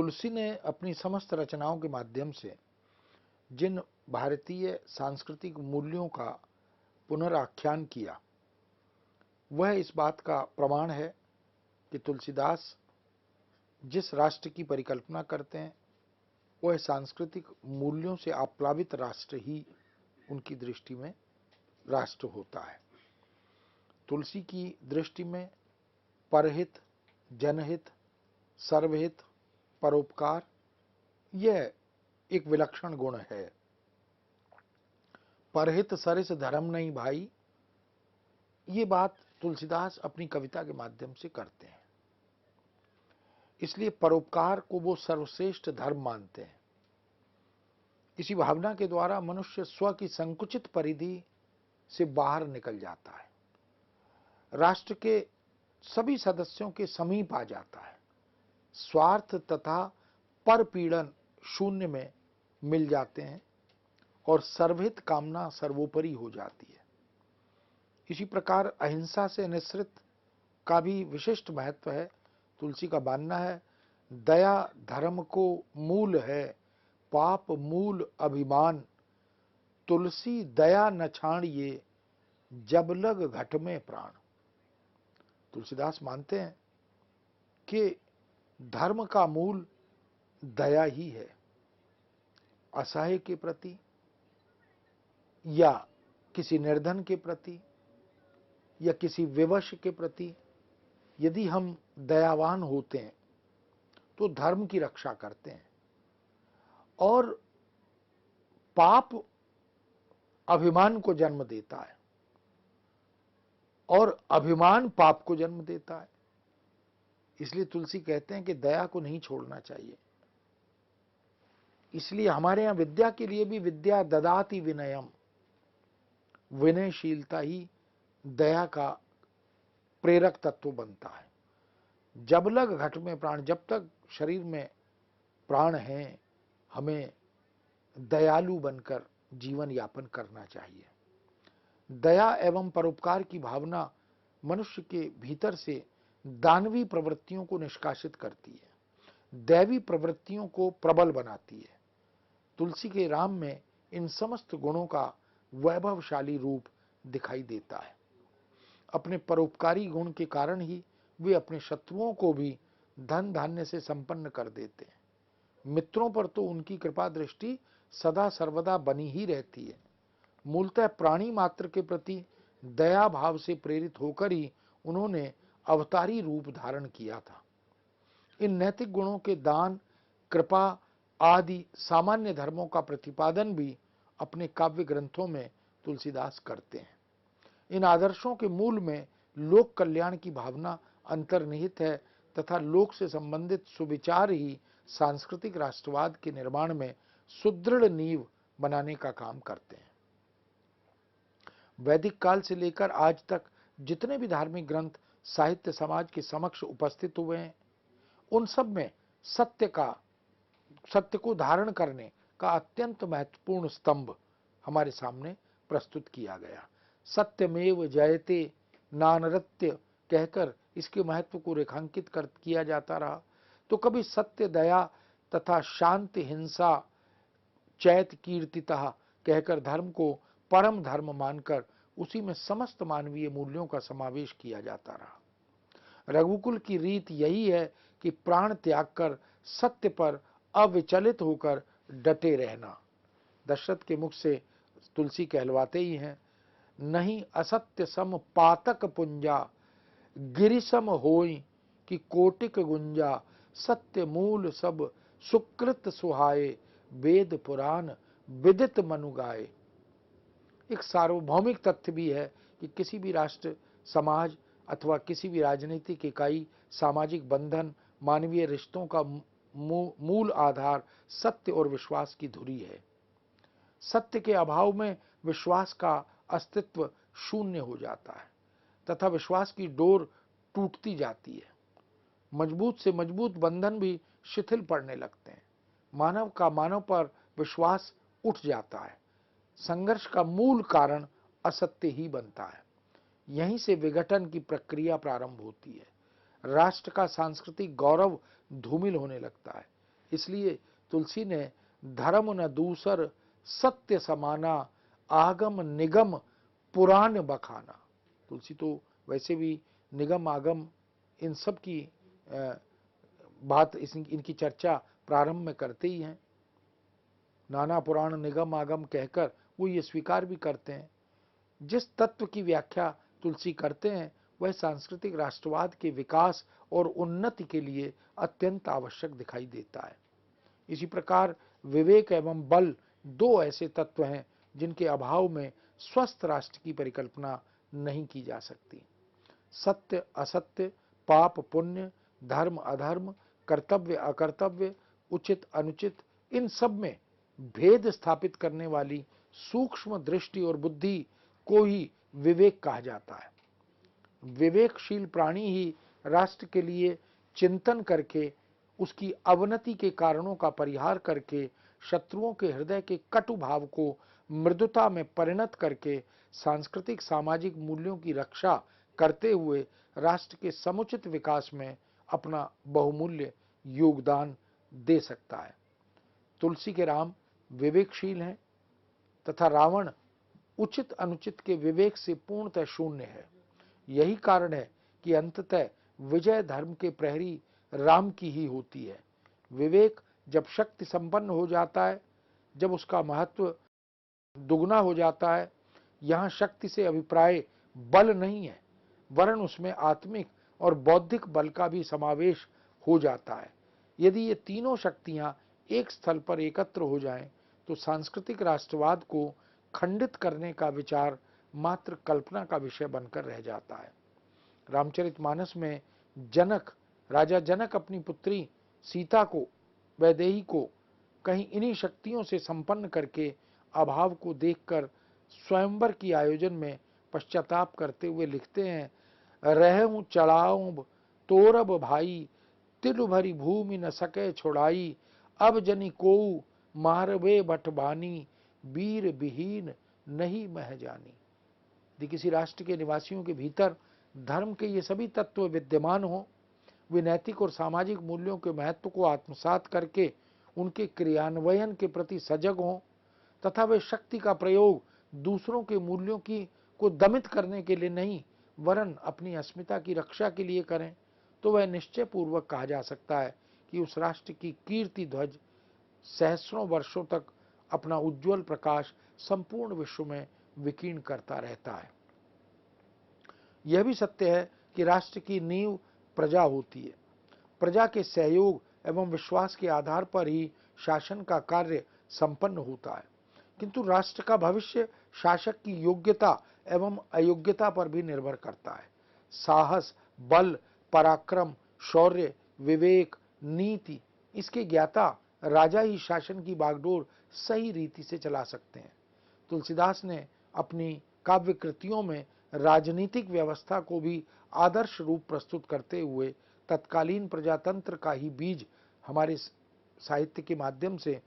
तुलसी ने अपनी समस्त रचनाओं के माध्यम से जिन भारतीय सांस्कृतिक मूल्यों का पुनराख्यान किया, वह इस बात का प्रमाण है कि तुलसीदास जिस राष्ट्र की परिकल्पना करते हैं, वह सांस्कृतिक मूल्यों से आप्लावित राष्ट्र ही उनकी दृष्टि में राष्ट्र होता है। तुलसी की दृष्टि में परहित, जनहित, सर्वहित, परोपकार यह एक विलक्षण गुण है। परहित सरिस धर्म नहीं भाई, ये बात तुलसीदास अपनी कविता के माध्यम से करते हैं। इसलिए परोपकार को वो सर्वश्रेष्ठ धर्म मानते हैं। इसी भावना के द्वारा मनुष्य स्व की संकुचित परिधि से बाहर निकल जाता है, राष्ट्र के सभी सदस्यों के समीप आ जाता है, स्वार्थ तथा परपीड़न शून्य में मिल जाते हैं और सर्वहित कामना सर्वोपरि हो जाती है। इसी प्रकार अहिंसा से निसृत का भी विशिष्ट महत्व है। तुलसी का मानना है, दया धर्म को मूल है, पाप मूल अभिमान, तुलसी दया न छाड़िए, जब लग घट में प्राण। तुलसीदास मानते हैं कि धर्म का मूल दया ही है। असहाय के प्रति या किसी निर्धन के प्रति या किसी विवश के प्रति यदि हम दयावान होते हैं तो धर्म की रक्षा करते हैं, और पाप अभिमान को जन्म देता है और अभिमान पाप को जन्म देता है। इसलिए तुलसी कहते हैं कि दया को नहीं छोड़ना चाहिए। इसलिए हमारे यहां विद्या के लिए भी विद्या ददाति विनयम, विनयशीलता ही दया का प्रेरक तत्व बनता है। जब लग घट में प्राण, जब तक शरीर में प्राण हैं, हमें दयालु बनकर जीवन यापन करना चाहिए। दया एवं परोपकार की भावना मनुष्य के भीतर से दानवी प्रवृत्तियों को निष्कासित करती है, दैवी प्रवृत्तियों को प्रबल बनाती है। तुलसी के राम में इन समस्त गुणों का वैभवशाली रूप दिखाई देता है। अपने परोपकारी गुण के कारण ही वे अपने शत्रुओं को भी धन धान्य से संपन्न कर देते हैं। मित्रों पर तो उनकी कृपा दृष्टि सदा सर्वदा बनी ही रहती है। मूलतः प्राणी मात्र के प्रति दया भाव से प्रेरित होकर ही उन्होंने अवतारी रूप धारण किया था। इन नैतिक गुणों के दान, कृपा आदि सामान्य धर्मों का प्रतिपादन भी अपने काव्य ग्रंथों में तुलसीदास करते हैं। इन आदर्शों के मूल में लोक कल्याण की भावना अंतर्निहित है तथा लोक से संबंधित सुविचार ही सांस्कृतिक राष्ट्रवाद के निर्माण में सुदृढ़ नींव बनाने का काम करते हैं। वैदिक काल से लेकर आज तक जितने भी धार्मिक ग्रंथ साहित्य समाज के समक्ष उपस्थित हुए हैं, उन सब में सत्य को धारण करने का अत्यंत महत्वपूर्ण स्तंभ हमारे सामने प्रस्तुत किया गया। सत्यमेव जयते नानरत्य कहकर इसके महत्व को रेखांकित किया जाता रहा, तो कभी सत्य, दया तथा शांति, हिंसा, चैत कीर्तितः कहकर धर्म को परम धर्म मानकर उसी में समस्त मानवीय मूल्यों का समावेश किया जाता रहा। रघुकुल की रीत यही है कि प्राण त्याग कर सत्य पर अविचलित होकर डटे रहना। दशरथ के मुख से तुलसी कहलवाते ही हैं, नहीं असत्य सम पातक पुंजा, गिरिसम होई कि कोटिक गुंजा, सत्य मूल सब सुकृत सुहाए, वेद पुराण विदित मनु गाए। एक सार्वभौमिक तथ्य भी है कि किसी भी राष्ट्र, समाज अथवा किसी भी राजनीतिक इकाई, सामाजिक बंधन, मानवीय रिश्तों का मूल आधार सत्य और विश्वास की धुरी है। सत्य के अभाव में विश्वास का अस्तित्व शून्य हो जाता है तथा विश्वास की डोर टूटती जाती है। मजबूत से मजबूत बंधन भी शिथिल पड़ने लगते हैं। मानव का मानव पर विश्वास उठ जाता है। संघर्ष का मूल कारण असत्य ही बनता है। यहीं से विघटन की प्रक्रिया प्रारंभ होती है। राष्ट्र का सांस्कृतिक गौरव धूमिल होने लगता है। इसलिए तुलसी ने धर्म न दूसर सत्य समाना, आगम निगम पुराण बखाना। तुलसी तो वैसे भी निगम आगम इन सब की बात इनकी चर्चा प्रारंभ में करते ही हैं। नाना पुराण निगम आगम कहकर वो ये स्वीकार भी करते हैं। जिस तत्व की व्याख्या तुलसी करते हैं वह सांस्कृतिक राष्ट्रवाद के विकास और उन्नति के लिए अत्यंत आवश्यक दिखाई देता है। इसी प्रकार विवेक एवं बल दो ऐसे तत्व हैं जिनके अभाव में स्वस्थ राष्ट्र की परिकल्पना नहीं की जा सकती। सत्य असत्य, पाप पुण्य, धर्म अधर्म, कर्तव्य अकर्तव्य, उचित अनुचित, इन सब में भेद स्थापित करने वाली सूक्ष्म दृष्टि और बुद्धि को ही विवेक कहा जाता है। विवेकशील प्राणी ही राष्ट्र के लिए चिंतन करके, उसकी अवनति के कारणों का परिहार करके, शत्रुओं के हृदय के कटु भाव को मृदुता में परिणत करके, सांस्कृतिक सामाजिक मूल्यों की रक्षा करते हुए राष्ट्र के समुचित विकास में अपना बहुमूल्य योगदान दे सकता है। तुलसी के राम विवेकशील हैं तथा रावण उचित अनुचित के विवेक से पूर्णतः शून्य है। यही कारण है कि अंततः विजय धर्म के प्रहरी राम की ही होती है। विवेक जब शक्ति संपन्न हो जाता है, जब उसका महत्व दुगना हो जाता है, यहाँ शक्ति से अभिप्राय बल नहीं है, वरन उसमें आत्मिक और बौद्धिक बल का भी समावेश हो जाता है। यदि ये तीनों शक्तियां एक स्थल पर एकत्र हो जाएं, तो सांस्कृतिक राष्ट्रवाद को खंडित करने का विचार मात्र कल्पना का विषय बनकर रह जाता है। रामचरितमानस में राजा जनक अपनी पुत्री सीता को, वैदेही को कहीं इन्हीं शक्तियों से संपन्न करके अभाव को देखकर स्वयंवर की आयोजन में पश्चाताप करते हुए लिखते हैं, रहूं चढ़ाऊं तोरब भाई, तिल भरी भूमि न सके छुड़ाई, अब जनि कोऊ मारवे भटबानी, वीर विहीन नहीं मह जानी। यदि किसी राष्ट्र के निवासियों के भीतर धर्म के ये सभी तत्व विद्यमान हो, वे नैतिक और सामाजिक मूल्यों के महत्व को आत्मसात करके उनके क्रियान्वयन के प्रति सजग हों तथा वे शक्ति का प्रयोग दूसरों के मूल्यों को दमित करने के लिए नहीं, वरन अपनी अस्मिता की रक्षा के लिए करें, तो वह निश्चय पूर्वक कहा जा सकता है कि उस राष्ट्र की कीर्ति ध्वज सहस्रों वर्षों तक अपना उज्जवल प्रकाश संपूर्ण विश्व में विकीर्ण करता रहता है। यह भी सत्य है कि राष्ट्र की नींव प्रजा होती है। प्रजा के सहयोग एवं विश्वास के आधार पर ही शासन का कार्य संपन्न होता है, किंतु राष्ट्र का भविष्य शासक की योग्यता एवं अयोग्यता पर भी निर्भर करता है। साहस, बल, पराक्रम, शौर्य, विवेक, नीति, इसके ज्ञाता राजा ही शासन की बागडोर सही रीति से चला सकते हैं। तुलसीदास ने अपनी काव्य कृतियों में राजनीतिक व्यवस्था को भी आदर्श रूप प्रस्तुत करते हुए तत्कालीन प्रजातंत्र का ही बीज हमारे साहित्य के माध्यम से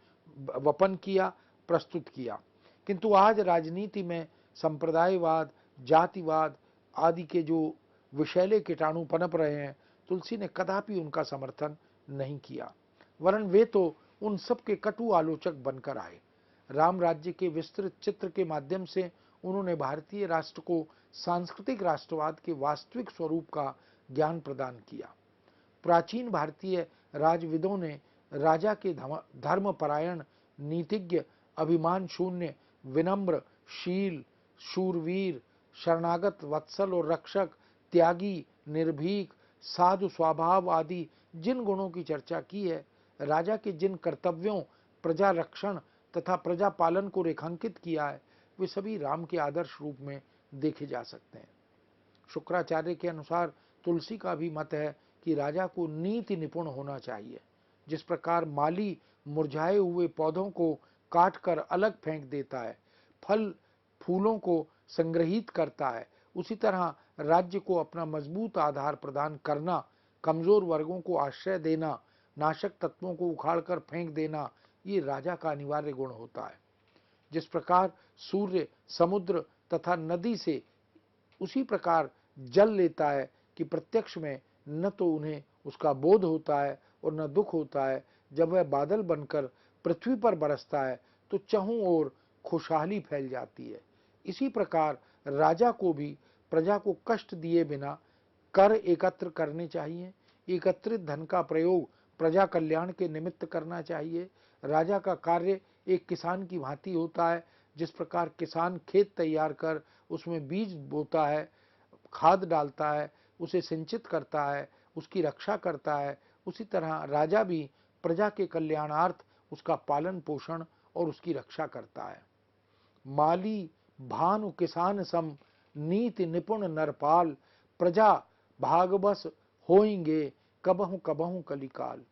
वपन किया, प्रस्तुत किया। किंतु आज राजनीति में संप्रदायवाद, जातिवाद आदि के जो विषैले कीटाणु पनप रहे हैं, तुलसी ने कदापि उनका समर्थन नहीं किया, वरन वे तो उन सब के कटु आलोचक बनकर आए। राम राज्य के विस्तृत चित्र के माध्यम से उन्होंने भारतीय राष्ट्र को सांस्कृतिक राष्ट्रवाद के वास्तविक स्वरूप का ज्ञान प्रदान किया। प्राचीन भारतीय राजविदों ने राजा के धर्मपरायण, नीतिज्ञ, अभिमान शून्य, विनम्र, शील, शूरवीर, शरणागत, वत्सल और रक्षक, त्यागी, निर्भीक, साधु स्वभाव आदि जिन गुणों की चर्चा की है, राजा के जिन कर्तव्यों, प्रजा रक्षण तथा प्रजा पालन को रेखांकित किया है, वे सभी राम के आदर्श रूप में देखे जा सकते हैं। शुक्राचार्य के अनुसार तुलसी का भी मत है कि राजा को नीति निपुण होना चाहिए। जिस प्रकार माली मुरझाए हुए पौधों को काटकर अलग फेंक देता है, फल फूलों को संग्रहित करता है, उसी तरह राज्य को अपना मजबूत आधार प्रदान करना, कमजोर वर्गों को आश्रय देना, नाशक तत्वों को उखाड़कर फेंक देना, ये राजा का अनिवार्य गुण होता है। जिस प्रकार सूर्य समुद्र तथा नदी से उसी प्रकार जल लेता है कि प्रत्यक्ष में न तो उन्हें उसका बोध होता है और न दुख होता है, जब वह बादल बनकर पृथ्वी पर बरसता है तो चहुं ओर खुशहाली फैल जाती है। इसी प्रकार राजा को भी प्रजा को कष्ट दिए बिना कर एकत्र करने चाहिए। एकत्रित धन का प्रयोग प्रजा कल्याण के निमित्त करना चाहिए। राजा का कार्य एक किसान की भांति होता है। जिस प्रकार किसान खेत तैयार कर उसमें बीज बोता है, खाद डालता है, उसे सिंचित करता है, उसकी रक्षा करता है, उसी तरह राजा भी प्रजा के कल्याणार्थ उसका पालन पोषण और उसकी रक्षा करता है। माली भानु किसान सम, नीति निपुण नरपाल, प्रजा भागबस होइंगे कबहु कबहु कलिकाल।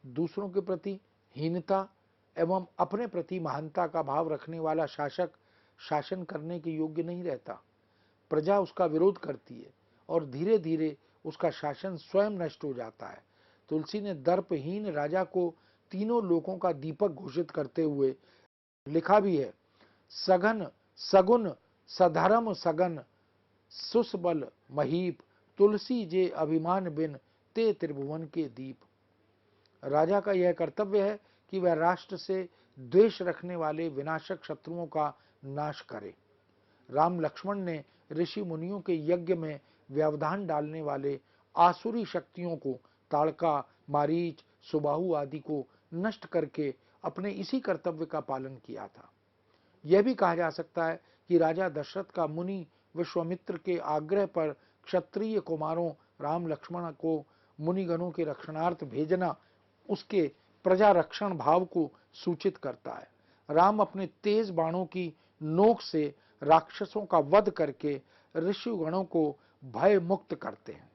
दूसरों के प्रति हीनता एवं अपने प्रति महानता का भाव रखने वाला शासक शासन करने के योग्य नहीं रहता। प्रजा उसका विरोध करती है और धीरे धीरे उसका शासन स्वयं नष्ट हो जाता है। तुलसी ने दर्पहीन राजा को तीनों लोकों का दीपक घोषित करते हुए लिखा भी है, सघन सगुन सधर्म सगन सुसबल महीप, तुलसी जे अभिमान बिन ते त्रिभुवन के दीप। राजा का यह कर्तव्य है कि वह राष्ट्र से द्वेष रखने वाले विनाशक शत्रुओं का नाश करे। राम लक्ष्मण ने ऋषि मुनियों के यज्ञ में व्यवधान डालने वाले आसुरी शक्तियों को, ताड़का, मारीच, सुबाहु आदि को नष्ट करके अपने इसी कर्तव्य का पालन किया था। यह भी कहा जा सकता है कि राजा दशरथ का मुनि विश्वामित्र के आग्रह पर क्षत्रिय कुमारों राम लक्ष्मण को मुनिगणों के रक्षणार्थ भेजना उसके प्रजा रक्षण भाव को सूचित करता है। राम अपने तेज बाणों की नोक से राक्षसों का वध करके ऋषिगणों को भय मुक्त करते हैं।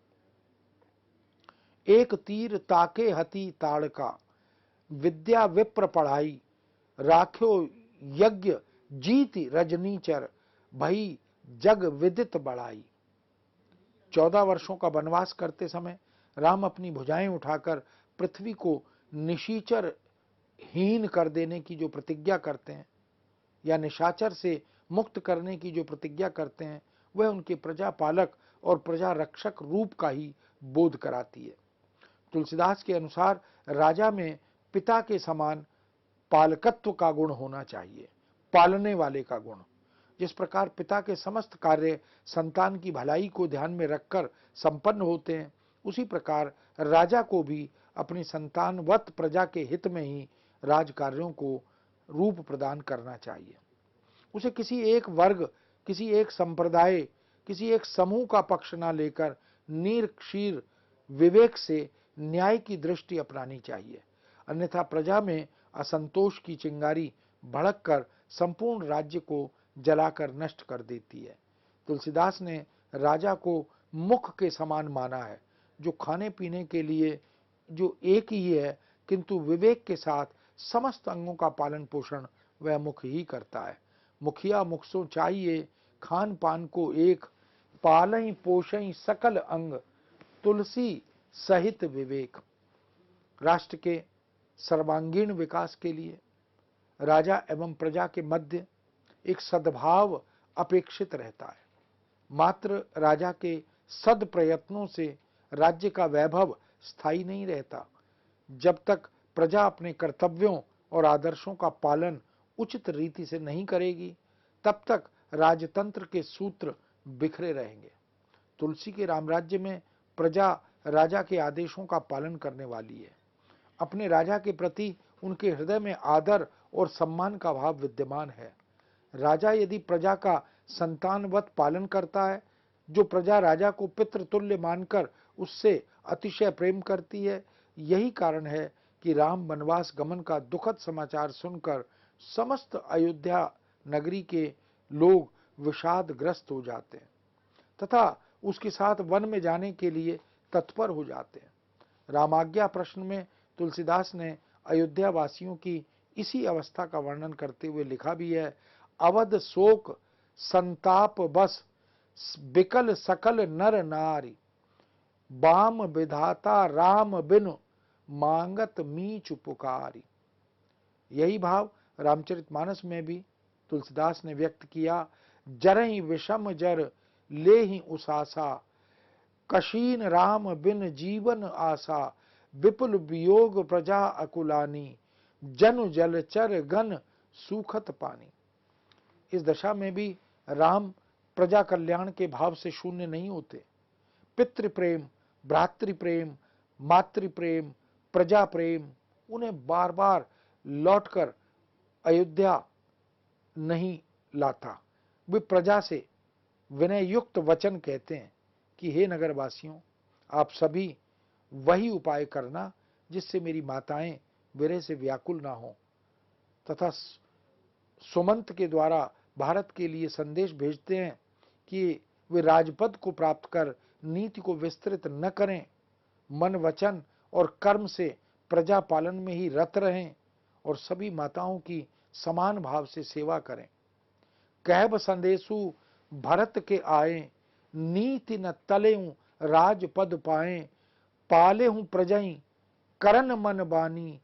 एक तीर ताके हति ताड़का, विद्या विप्र पढ़ाई, राख्यो यज्ञ जीति रजनीचर, भई जग विदित बढ़ाई। 14 वर्षों का वनवास करते समय राम अपनी भुजाएं उठाकर पृथ्वी को निशाचर हीन कर देने की जो प्रतिज्ञा करते हैं या निशाचर से मुक्त करने की जो प्रतिज्ञा करते हैं, वह उनके प्रजा पालक और प्रजा रक्षक रूप का ही बोध कराती है। तुलसीदास के अनुसार राजा में पिता के समान पालकत्व का गुण होना चाहिए, पालने वाले का गुण। जिस प्रकार पिता के समस्त कार्य संतान की भलाई को ध्यान में रखकर संपन्न होते हैं, उसी प्रकार राजा को भी अपनी संतानवत प्रजा के हित में ही राज कार्यों को रूप प्रदान करना चाहिए। उसे किसी एक वर्ग, किसी एक संप्रदाय, किसी एक समूह का पक्ष न लेकर नीर विवेक से न्याय की दृष्टि अपनानी चाहिए, अन्यथा प्रजा में असंतोष की चिंगारी भड़ककर संपूर्ण राज्य को जलाकर नष्ट कर देती है। तुलसीदास ने राजा को मुख के समान माना है, जो खाने पीने के लिए जो एक ही है, किंतु विवेक के साथ समस्त अंगों का पालन पोषण वह मुख ही करता है। मुखिया मुख सो चाहिए, खान पान को एक, पालई पोषई सकल अंग, तुलसी सहित विवेक। राष्ट्र के सर्वांगीण विकास के लिए राजा एवं प्रजा के मध्य एक सद्भाव अपेक्षित रहता है। मात्र राजा के सद प्रयत्नों से राज्य का वैभव स्थायी नहीं रहता। जब तक प्रजा अपने कर्तव्यों और आदर्शों का पालन उचित रीति से नहीं करेगी, तब तक राजतंत्र के सूत्र बिखरे रहेंगे। तुलसी के रामराज्य में प्रजा राजा के आदेशों का पालन करने वाली है। अपने राजा के प्रति उनके हृदय में आदर और सम्मान का भाव विद्यमान है। राजा यदि प्रजा का संतानवत पालन करता है, जो प्रजा राजा को पितृतुल्य मानकर उससे अतिशय प्रेम करती है, यही कारण है कि राम वनवास गमन का दुखद समाचार सुनकर समस्त अयोध्या नगरी के लोग विषादग्रस्त हो जाते हैं तथा उसके साथ वन में जाने के लिए तत्पर हो जाते हैं। रामाज्ञा प्रश्न में तुलसीदास ने अयोध्या वासियों की इसी अवस्था का वर्णन करते हुए लिखा भी है, अवध शोक संताप बस, बिकल सकल नर नारी, बाम विधाता राम बिनु, मांगत मीच पुकारी। यही भाव रामचरितमानस में भी तुलसीदास ने व्यक्त किया, जरहि विषम जर लेहि उसासा, कशीन राम बिन जीवन आशा, विपुल वियोग प्रजा अकुलानी, जनु जलचर गण सूखत पानी। इस दशा में भी राम प्रजा कल्याण के भाव से शून्य नहीं होते। पितृ प्रेम, भ्रातृ प्रेम, मातृ प्रेम, प्रजा प्रेम उन्हें बार बार लौटकर अयोध्या नहीं लाता। वे प्रजा से विनय युक्त वचन कहते हैं कि हे नगरवासियों, आप सभी वही उपाय करना जिससे मेरी माताएं विरह से व्याकुल ना हो, तथा सुमंत के द्वारा भारत के लिए संदेश भेजते हैं कि वे राजपद को प्राप्त कर नीति को विस्तृत न करें, मन वचन और कर्म से प्रजा पालन में ही रत रहें और सभी माताओं की समान भाव से सेवा करें। कहब संदेशु भरत के आए, नीति न तलेऊं राजपद पाए, पाले हूं प्रजई करन मन बानी,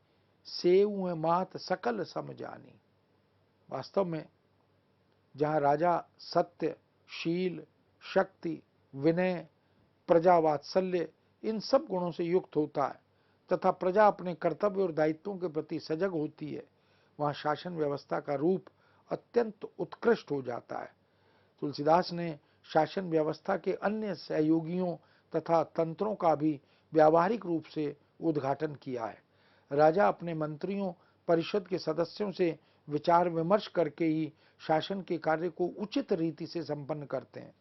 सेऊ मात सकल समझानी। वास्तव में जहां राजा सत्य, शील, शक्ति, विनय, प्रजा वात्सल्य इन सब गुणों से युक्त होता है तथा प्रजा अपने कर्तव्य और दायित्वों के प्रति सजग होती है, वहां शासन व्यवस्था का रूप अत्यंत उत्कृष्ट हो जाता है। तुलसीदास ने शासन व्यवस्था के अन्य सहयोगियों तथा तंत्रों का भी व्यावहारिक रूप से उद्घाटन किया है। राजा अपने मंत्रियों, परिषद के सदस्यों से विचार विमर्श करके ही शासन के कार्य को उचित रीति से संपन्न करते हैं।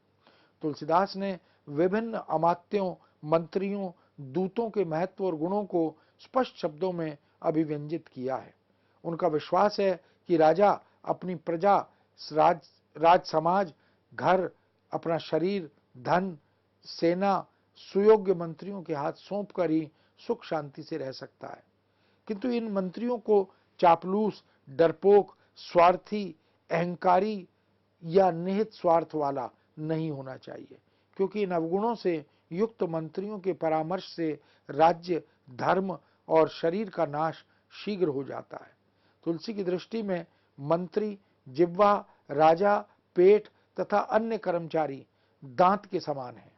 तुलसीदास ने विभिन्न अमात्यों, मंत्रियों, दूतों के महत्व और गुणों को स्पष्ट शब्दों में अभिव्यंजित किया है। उनका विश्वास है कि राजा अपनी प्रजा, राज समाज, घर, अपना शरीर, धन, सेना सुयोग्य मंत्रियों के हाथ सौंप कर ही सुख शांति से रह सकता है। किंतु इन मंत्रियों को चापलूस, डरपोक, स्वार्थी, अहंकारी या निहित स्वार्थ वाला नहीं होना चाहिए, क्योंकि इन अवगुणों से युक्त मंत्रियों के परामर्श से राज्य, धर्म और शरीर का नाश शीघ्र हो जाता है। तुलसी की दृष्टि में मंत्री जिह्वा, राजा पेट तथा अन्य कर्मचारी दांत के समान है।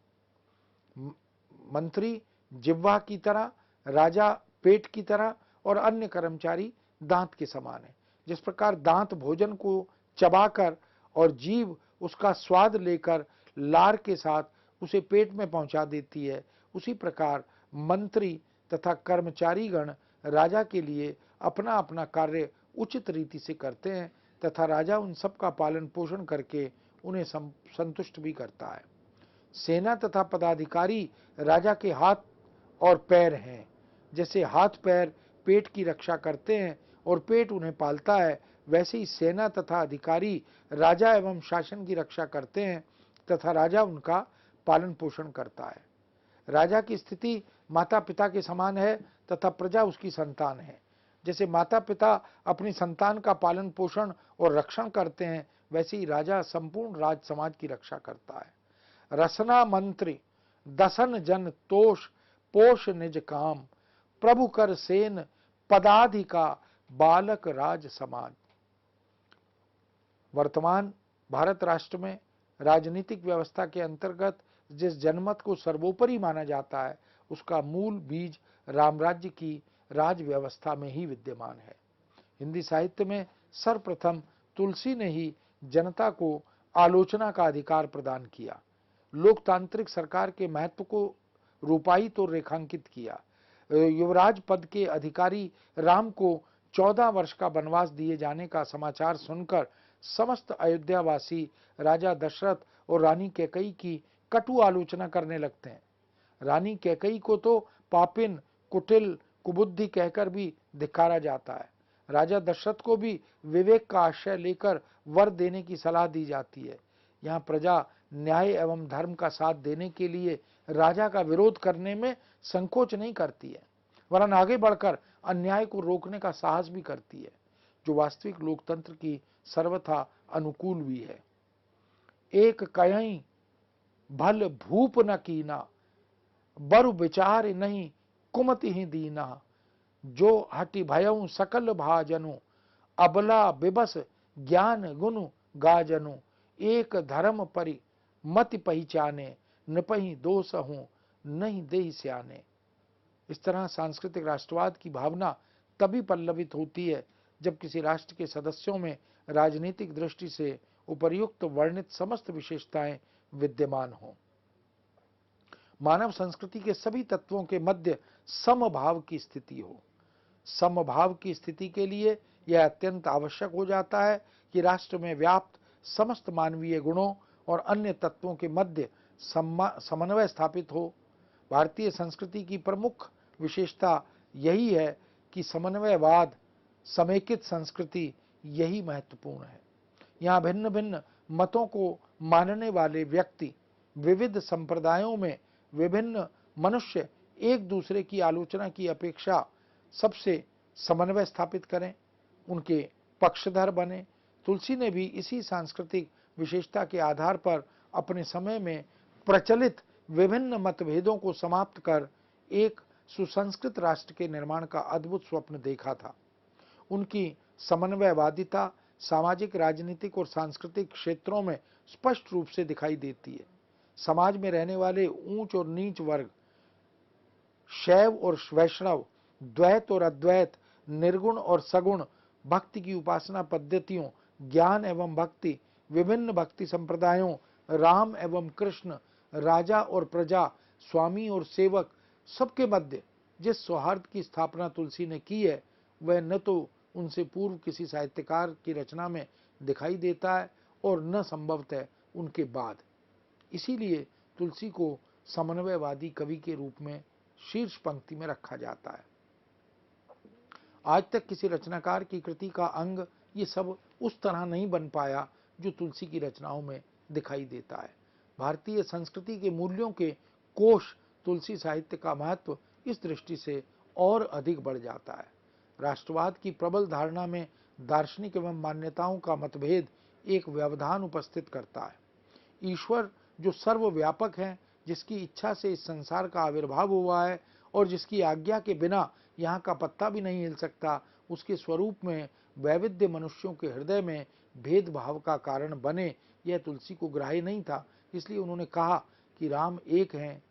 मंत्री जिह्वा की तरह, राजा पेट की तरह और अन्य कर्मचारी दांत के समान है। जिस प्रकार दांत भोजन को चबाकर और जीभ उसका स्वाद लेकर लार के साथ उसे पेट में पहुंचा देती है, उसी प्रकार मंत्री तथा कर्मचारीगण राजा के लिए अपना अपना कार्य उचित रीति से करते हैं तथा राजा उन सब का पालन पोषण करके उन्हें संतुष्ट भी करता है। सेना तथा पदाधिकारी राजा के हाथ और पैर हैं। जैसे हाथ पैर पेट की रक्षा करते हैं और पेट उन्हें पालता है, वैसे ही सेना तथा अधिकारी राजा एवं शासन की रक्षा करते हैं तथा राजा उनका पालन पोषण करता है। राजा की स्थिति माता पिता के समान है तथा प्रजा उसकी संतान है। जैसे माता पिता अपनी संतान का पालन पोषण और रक्षण करते हैं, वैसे ही राजा संपूर्ण राज समाज की रक्षा करता है। रसना मंत्री दसन जन तोष, पोष निज काम, प्रभु कर सेन पदाधिका, बालक राज समाज। वर्तमान भारत राष्ट्र में राजनीतिक व्यवस्था के अंतर्गत जिस जनमत को सर्वोपरि माना जाता है, उसका मूल बीज रामराज्य की राज व्यवस्था में ही विद्यमान है। हिंदी साहित्य में सर्वप्रथम तुलसी ने ही जनता को आलोचना का अधिकार प्रदान किया, लोकतांत्रिक सरकार के महत्व को रूपायित और रेखांकित किया। युवराज पद के अधिकारी राम को 14 वर्ष का वनवास दिए जाने का समाचार सुनकर समस्त अयोध्यावासी राजा दशरथ और रानी कैकेयी की कटु आलोचना करने लगते हैं। रानी कैकेयी को तो पापिन, कुटिल, कुबुद्धि कहकर भी धिक्कारा जाता है। राजा दशरथ को भी विवेक का आश्रय लेकर वर देने की सलाह दी जाती है। यहाँ प्रजा न्याय एवं धर्म का साथ देने के लिए राजा का विरोध करने में संकोच नहीं करती है, वरन आगे बढ़कर अन्याय को रोकने का साहस भी करती है, जो वास्तविक लोकतंत्र की सर्वथा अनुकूल भी है। एक कहीं भल भूप न कीना, बरु विचार नहीं कुमति ही दीना, जो हटि भयउ सकल भाजनु, अबला बिबस ज्ञान गुण गाजनु, एक धर्म परि मति पहचाने, निपहि दोष हूं नहीं देहि स्याने। इस तरह सांस्कृतिक राष्ट्रवाद की भावना तभी पल्लवित होती है जब किसी राष्ट्र के सदस्यों में राजनीतिक दृष्टि से उपर्युक्त वर्णित समस्त विशेषताएं विद्यमान हों। मानव संस्कृति के सभी तत्वों के मध्य समभाव की स्थिति हो। समभाव की स्थिति के लिए यह अत्यंत आवश्यक हो जाता है कि राष्ट्र में व्याप्त समस्त मानवीय गुणों और अन्य तत्वों के मध्य समन्वय स्थापित हो। भारतीय संस्कृति की प्रमुख विशेषता यही है कि समन्वयवाद, समेकित संस्कृति यही महत्वपूर्ण है। यहाँ भिन्न भिन्न मतों को मानने वाले व्यक्ति, विविध संप्रदायों में विभिन्न मनुष्य एक दूसरे की आलोचना की अपेक्षा सबसे समन्वय स्थापित करें, उनके पक्षधर बने। तुलसी ने भी इसी सांस्कृतिक विशेषता के आधार पर अपने समय में प्रचलित विभिन्न मतभेदों को समाप्त कर एक सुसंस्कृत राष्ट्र के निर्माण का अद्भुत स्वप्न देखा था। उनकी समन्वयवादिता सामाजिक, राजनीतिक और सांस्कृतिक क्षेत्रों में स्पष्ट रूप से दिखाई देती है। समाज में रहने वाले ऊंच और नीच वर्ग, शैव और वैष्णव, द्वैत और अद्वैत, निर्गुण और सगुण, भक्ति की उपासना पद्धतियों, ज्ञान एवं भक्ति, विभिन्न भक्ति संप्रदायों, राम एवं कृष्ण, राजा और प्रजा, स्वामी और सेवक, सबके मध्य जिस सौहार्द की स्थापना तुलसी ने की है वह न तो उनसे पूर्व किसी साहित्यकार की रचना में दिखाई देता है और न संभवतः उनके बाद। इसीलिए तुलसी को समन्वयवादी कवि के रूप में शीर्ष पंक्ति में रखा जाता है। आज तक किसी रचनाकार की कृति का अंग ये सब उस तरह नहीं बन पाया जो तुलसी की रचनाओं में दिखाई देता है। भारतीय संस्कृति के मूल्यों के कोश तुलसी साहित्य का महत्व इस दृष्टि से और अधिक बढ़ जाता है। राष्ट्रवाद की प्रबल धारणा में दार्शनिक एवं मान्यताओं का मतभेद एक व्यवधान उपस्थित करता है। ईश्वर जो सर्वव्यापक है, जिसकी इच्छा से इस संसार का आविर्भाव हुआ है और जिसकी आज्ञा के बिना यहाँ का पत्ता भी नहीं हिल सकता, उसके स्वरूप में वैविध्य मनुष्यों के हृदय में भेदभाव का कारण बने, यह तुलसी को ग्राह्य नहीं था। इसलिए उन्होंने कहा कि राम एक हैं,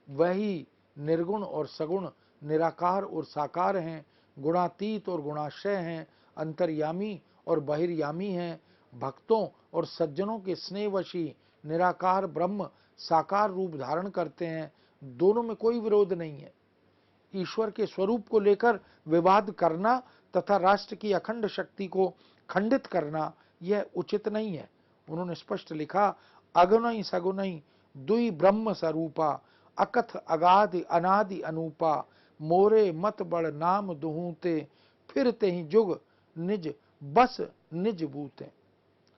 वही निर्गुण और सगुण, निराकार और साकार हैं, गुणातीत और गुणाश्रय हैं, अंतर्यामी और बहिर्यामी हैं, भक्तों और सज्जनों के स्नेहवशी निराकार ब्रह्म साकार रूप धारण करते हैं। दोनों में कोई विरोध नहीं है। ईश्वर के स्वरूप को लेकर विवाद करना तथा राष्ट्र की अखंड शक्ति को खंडित करना यह उचित नहीं है। उन्होंने स्पष्ट लिखा, अगुणई सगुणई दुई ब्रह्म स्वरूपा, अकथ अगाधि अनादि अनूपा, मोरे मत बड़ नाम दुहूते, फिरते ही जुग निज बस निज बूते।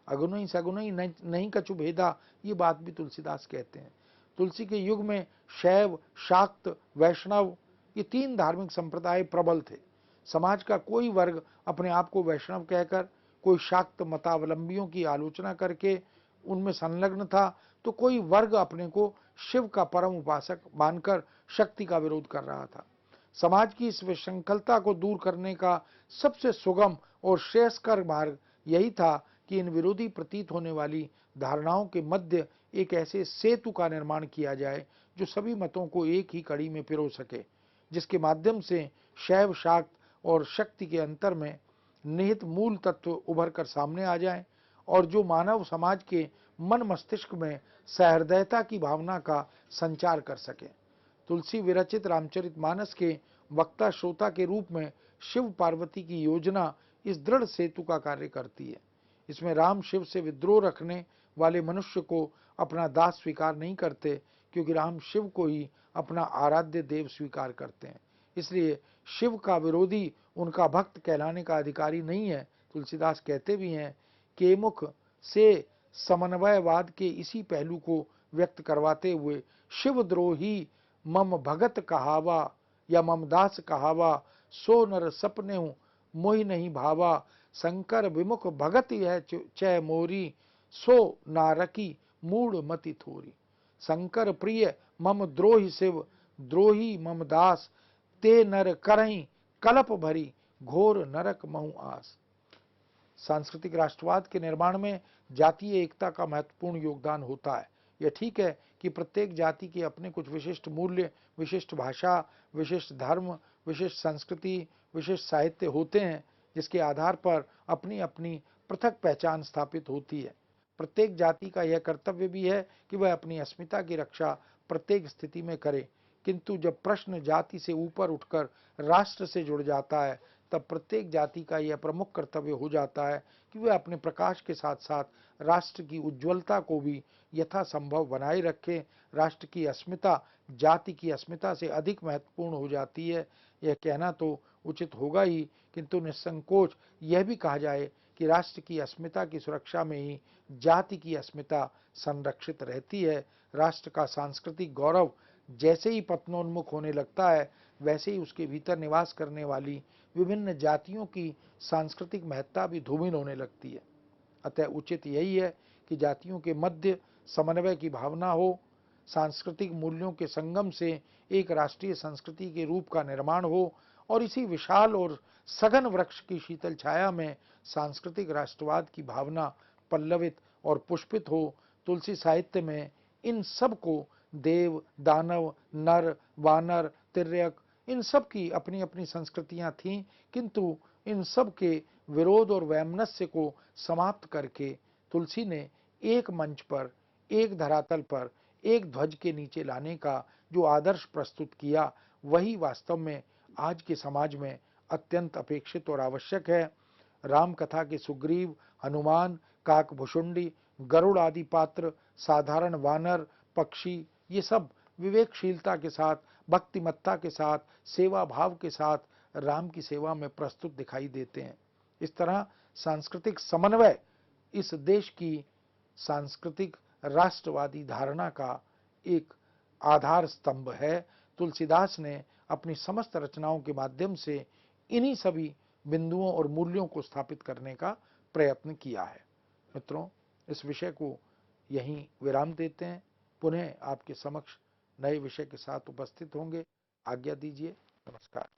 अगुणई सगुणई नहीं कछु भेदा, ये बात भी तुलसीदास कहते हैं। तुलसी के युग में शैव, शाक्त, वैष्णव ये तीन धार्मिक संप्रदाय प्रबल थे। समाज का कोई वर्ग अपने आप को वैष्णव कहकर, कोई शाक्त मतावलंबियों की आलोचना करके उनमें संलग्न था, तो कोई वर्ग अपने को शिव का परम उपासक मानकर शक्ति का विरोध कर रहा था। समाज की इस विशृंखलता को दूर करने का सबसे सुगम और श्रेयस्कर मार्ग यही था कि इन विरोधी प्रतीत होने वाली धारणाओं के मध्य एक ऐसे सेतु का निर्माण किया जाए जो सभी मतों को एक ही कड़ी में पिरो सके, जिसके माध्यम से शैव, शाक्त और शक्ति के अंतर में निहित मूल तत्व उभर कर सामने आ जाए और जो मानव समाज के मन मस्तिष्क में सहृदयता की भावना का संचार कर सके। तुलसी विरचित रामचरितमानस के वक्ता श्रोता के रूप में शिव पार्वती की योजना इस दृढ़ सेतु का कार्य करती है। इसमें राम शिव से विद्रोह रखने वाले मनुष्य को अपना दास स्वीकार नहीं करते, क्योंकि राम शिव को ही अपना आराध्य देव स्वीकार करते हैं। इसलिए शिव का विरोधी उनका भक्त कहलाने का अधिकारी नहीं है। तुलसीदास कहते भी हैं, केमुख से समन्वयवाद के इसी पहलू को व्यक्त करवाते हुए, शिवद्रोही मम भगत कहावा या मम दास कहावा, सो नर सपने मोहि नहीं भावा, शंकर विमुख भगत यह चय मोरी, सो नारकी मूढ़ मति थोरी। शंकर प्रिय मम द्रोही शिव, द्रोही मम दास, ते नर करहीं कलप भरी, घोर नरक महु आस। सांस्कृतिक राष्ट्रवाद के निर्माण में जातीय एकता का महत्वपूर्ण योगदान होता है। यह ठीक है कि प्रत्येक जाति के अपने कुछ विशिष्ट मूल्य, विशिष्ट भाषा, विशिष्ट धर्म, विशिष्ट संस्कृति, विशिष्ट साहित्य होते हैं, जिसके आधार पर अपनी अपनी पृथक पहचान स्थापित होती है। प्रत्येक जाति का यह कर्तव्य भी है कि वह अपनी अस्मिता की रक्षा प्रत्येक स्थिति में करे, किंतु जब प्रश्न जाति से ऊपर उठकर राष्ट्र से जुड़ जाता है, तब प्रत्येक जाति का यह प्रमुख कर्तव्य हो जाता है कि वह अपने प्रकाश के साथ साथ राष्ट्र की उज्ज्वलता को भी यथासंभव बनाए रखे। राष्ट्र की अस्मिता जाति की अस्मिता से अधिक महत्वपूर्ण हो जाती है, यह कहना तो उचित होगा ही, किंतु निसंकोच यह भी कहा जाए कि राष्ट्र की अस्मिता की सुरक्षा में ही जाति की अस्मिता संरक्षित रहती है। राष्ट्र का सांस्कृतिक गौरव जैसे ही पतनोन्मुख होने लगता है, वैसे ही उसके भीतर निवास करने वाली विभिन्न जातियों की सांस्कृतिक महत्ता भी धूमिल होने लगती है। अतः उचित यही है कि जातियों के मध्य समन्वय की भावना हो, सांस्कृतिक मूल्यों के संगम से एक राष्ट्रीय संस्कृति के रूप का निर्माण हो, और इसी विशाल और सघन वृक्ष की शीतल छाया में सांस्कृतिक राष्ट्रवाद की भावना पल्लवित और पुष्पित हो। तुलसी साहित्य में इन सब को देव, दानव, नर, वानर, तिर्यक, इन सब की अपनी अपनी संस्कृतियां थीं, किंतु इन सब के विरोध और वैमनस्य को समाप्त करके तुलसी ने एक मंच पर, एक धरातल पर, एक ध्वज के नीचे लाने का जो आदर्श प्रस्तुत किया, वही वास्तव में आज के समाज में अत्यंत अपेक्षित और आवश्यक है। राम कथा के सुग्रीव, हनुमान, काकभुषुंडी, गरुड़ आदि पात्र, साधारण वानर, पक्षी, ये सब विवेकशीलता के साथ, भक्तिमत्ता के साथ, सेवा भाव के साथ राम की सेवा में प्रस्तुत दिखाई देते हैं। इस तरह सांस्कृतिक समन्वय इस देश की सांस्कृतिक राष्ट्रवादी धारणा का एक आधार स्तंभ है। तुलसीदास ने अपनी समस्त रचनाओं के माध्यम से इन्हीं सभी बिंदुओं और मूल्यों को स्थापित करने का प्रयत्न किया है। मित्रों, इस विषय को यहीं विराम देते हैं। पुनः आपके समक्ष नए विषय के साथ उपस्थित होंगे। आज्ञा दीजिए। नमस्कार।